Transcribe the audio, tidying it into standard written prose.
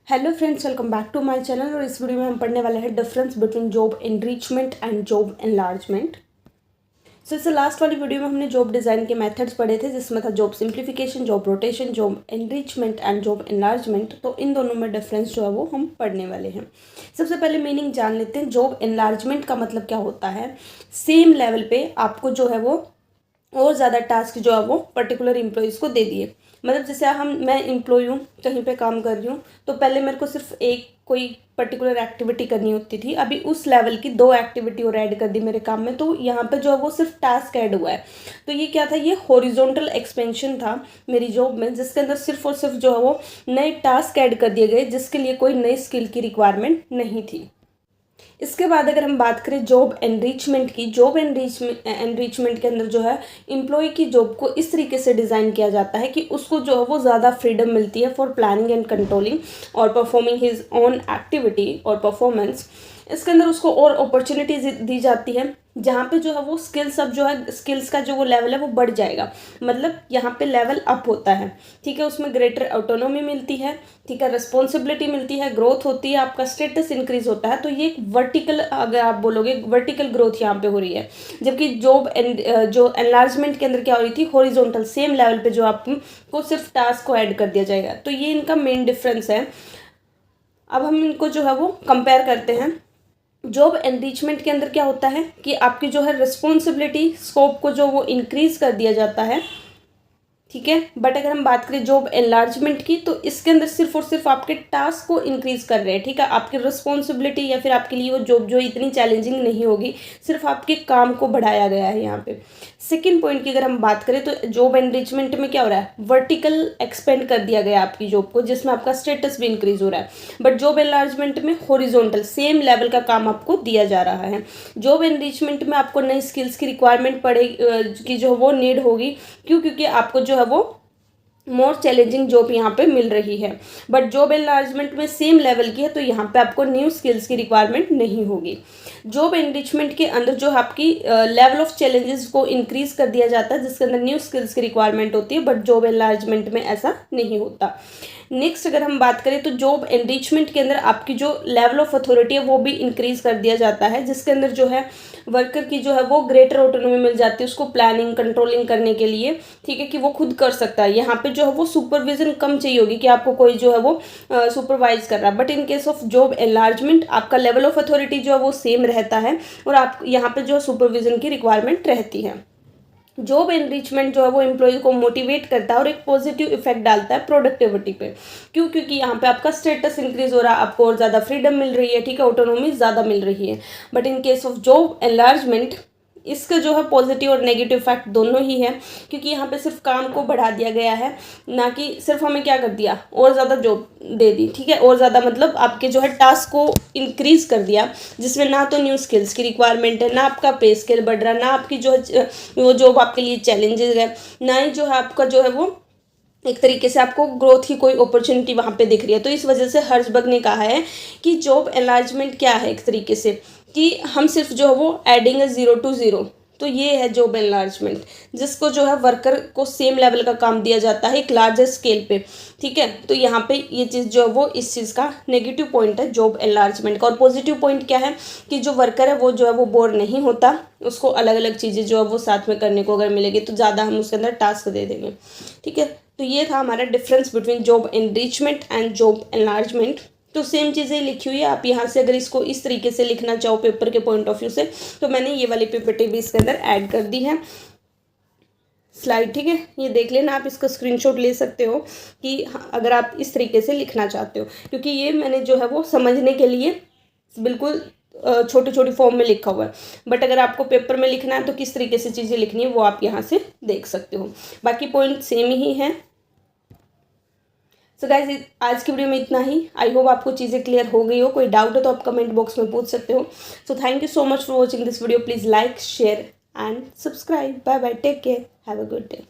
Hello friends, welcome back to my channel. और इस video में हम पढ़ने वाले हैं difference between job enrichment and job enlargement. So इससे लास्ट वाली वीडियो में हमने जॉब डिज़ाइन के मेथड्स पढ़े थे, जिसमें था job simplification, job rotation, job enrichment and job enlargement. तो इन दोनों में डिफरेंस जो है वो हम पढ़ने वाले हैं। सबसे पहले मीनिंग जान लेते हैं। जॉब एनलार्जमेंट का मतलब क्या होता है? सेम लेवल पे आपको जो है वो और ज़्यादा टास्क जो है वो पर्टिकुलर एम्प्लॉयज़ को दे दिए। मतलब जैसे मैं एम्प्लॉय हूँ, कहीं पे काम कर रही हूँ, तो पहले मेरे को सिर्फ एक कोई पर्टिकुलर एक्टिविटी करनी होती थी। अभी उस लेवल की 2 एक्टिविटी और ऐड कर दी मेरे काम में, तो यहाँ पे जो है वो सिर्फ टास्क ऐड हुआ है। तो ये क्या था? ये हॉरिजॉन्टल एक्सपेंशन था मेरी जॉब में, जिसके अंदर सिर्फ और सिर्फ जो है वो नए टास्क ऐड कर दिए गए, जिसके लिए कोई नई स्किल की रिक्वायरमेंट नहीं थी। इसके बाद अगर हम बात करें जॉब एनरिचमेंट की, जॉब एनरिचमेंट के अंदर जो है एम्प्लॉय की जॉब को इस तरीके से डिज़ाइन किया जाता है कि उसको जो है वो ज़्यादा फ्रीडम मिलती है फॉर प्लानिंग एंड कंट्रोलिंग और परफॉर्मिंग हिज ओन एक्टिविटी और परफॉर्मेंस। इसके अंदर उसको और अपॉर्चुनिटीज दी जाती है, जहाँ पे जो है वो स्किल्स का जो वो लेवल है वो बढ़ जाएगा। मतलब यहाँ पे लेवल अप होता है, ठीक है। उसमें ग्रेटर ऑटोनॉमी मिलती है, ठीक है, रिस्पॉन्सिबिलिटी मिलती है, ग्रोथ होती है, आपका स्टेटस इंक्रीज होता है। तो ये एक वर्टिकल, अगर आप बोलोगे वर्टिकल ग्रोथ यहाँ पे हो रही है। जबकि जो एनलार्जमेंट के अंदर क्या हो रही थी? हॉरिजॉन्टल, सेम लेवल पे जो आपको सिर्फ टास्क को ऐड कर दिया जाएगा। तो ये इनका मेन डिफरेंस है। अब हम इनको जो है वो कंपेयर करते हैं। जॉब एनरिचमेंट के अंदर क्या होता है कि आपकी जो है रिस्पॉन्सिबिलिटी स्कोप को जो वो इंक्रीज कर दिया जाता है, ठीक है। बट अगर हम बात करें जॉब एनलार्जमेंट की, तो इसके अंदर सिर्फ और सिर्फ आपके टास्क को इंक्रीज कर रहे हैं, ठीक है। आपकी रिस्पॉन्सिबिलिटी या फिर आपके लिए वो जॉब जो इतनी चैलेंजिंग नहीं होगी, सिर्फ आपके काम को बढ़ाया गया है यहाँ पे। सेकेंड पॉइंट की अगर हम बात करें, तो जॉब एनरिचमेंट में क्या हो रहा है? वर्टिकल एक्सपेंड कर दिया गया आपकी जॉब को, जिसमें आपका स्टेटस भी इंक्रीज हो रहा है। बट जॉब एनलार्जमेंट में हॉरिजॉन्टल, सेम लेवल का काम आपको दिया जा रहा है। जॉब एनरिचमेंट में आपको नई स्किल्स की रिक्वायरमेंट पड़ेगी, की जो वो नीड होगी। क्यों? क्योंकि आपको जो है वो मोर चैलेंजिंग जॉब यहाँ पे मिल रही है। बट जॉब एनलार्जमेंट में सेम लेवल की है, तो यहाँ पे आपको न्यू स्किल्स की रिक्वायरमेंट नहीं होगी। जॉब एनरिचमेंट के अंदर जो आपकी लेवल ऑफ चैलेंजेस को इंक्रीज कर दिया जाता है, जिसके अंदर न्यू स्किल्स की रिक्वायरमेंट होती है। बट जॉब एनलार्जमेंट में ऐसा नहीं होता। नेक्स्ट अगर हम बात करें, तो जॉब एनरिचमेंट के अंदर आपकी जो लेवल ऑफ अथॉरिटी है वो भी इंक्रीज कर दिया जाता है, जिसके अंदर जो है वर्कर की जो है वो ग्रेटर ऑटोनॉमी मिल जाती है उसको प्लानिंग कंट्रोलिंग करने के लिए, ठीक है, कि वो खुद कर सकता है। यहाँ पे जो है वो सुपरविजन कम चाहिए होगी कि आपको कोई जो है वो सुपरवाइज कर रहा है। But in case of job enlargement आपका लेवल ऑफ अथॉरिटी जो है वो सेम रहता है, और आप यहाँ पे जो है सुपरविजन की रिक्वायरमेंट रहती है। जॉब एनरिचमेंट जो है वो एम्प्लॉय को मोटिवेट करता है और एक पॉजिटिव इफेक्ट डालता है प्रोडक्टिविटी पे। क्यों? क्योंकि यहाँ पे आपका स्टेटस इंक्रीज हो रहा है, आपको और ज़्यादा फ्रीडम मिल रही है, ठीक है, ऑटोनॉमी ज़्यादा मिल रही है। But in case of job enlargement इसका जो है पॉजिटिव और नेगेटिव इफेक्ट दोनों ही है, क्योंकि यहाँ पे सिर्फ काम को बढ़ा दिया गया है, ना कि सिर्फ हमें क्या कर दिया, और ज़्यादा जॉब दे दी, ठीक है। और ज़्यादा मतलब आपके जो है टास्क को इंक्रीज कर दिया, जिसमें ना तो न्यू स्किल्स की रिक्वायरमेंट है, ना आपका पे स्केल बढ़ रहा, ना आपकी जो है वो जॉब आपके लिए चैलेंजेस है, ना ही जो है आपका जो है वो एक तरीके से आपको ग्रोथ की कोई अपॉर्चुनिटी वहाँ पे दिख रही है। तो इस वजह से हर्जबर्ग ने कहा है कि जॉब एनलार्जमेंट क्या है, एक तरीके से कि हम सिर्फ जो है वो एडिंग 0 to 0। तो ये है जॉब एनलार्जमेंट, जिसको जो है वर्कर को सेम लेवल का काम दिया जाता है एक लार्जर स्केल पे, ठीक है। तो यहाँ पे ये चीज़ जो है वो इस चीज़ का नेगेटिव पॉइंट है जॉब एनलार्जमेंट का। और पॉजिटिव पॉइंट क्या है कि जो वर्कर है वो जो है वो बोर नहीं होता, उसको अलग अलग चीज़ें जो है वो साथ में करने को अगर मिलेगी तो ज़्यादा हम उसके अंदर टास्क दे देंगे, ठीक है। तो ये था हमारा difference between job enrichment and job enlargement. तो सेम चीज़ें लिखी हुई है, आप यहाँ से अगर इसको इस तरीके से लिखना चाहो पेपर के पॉइंट ऑफ व्यू से, तो मैंने ये वाली पीपीटी भी इसके अंदर ऐड कर दी है स्लाइड, ठीक है। ये देख लेना, आप इसका स्क्रीनशॉट ले सकते हो कि अगर आप इस तरीके से लिखना चाहते हो, क्योंकि ये मैंने जो है वो समझने के लिए बिल्कुल छोटी छोटी फॉर्म में लिखा हुआ है। बट अगर आपको पेपर में लिखना है तो किस तरीके से चीज़ें लिखनी है वो आप यहाँ से देख सकते हो। बाकी पॉइंट सेम ही है। सो गाइज, आज की वीडियो में इतना ही। आई होप आपको चीज़ें क्लियर हो गई हो। कोई डाउट है तो आप कमेंट बॉक्स में पूछ सकते हो। So thank you so much for watching this video. Please like, share and subscribe. Bye bye, take care, have a good day.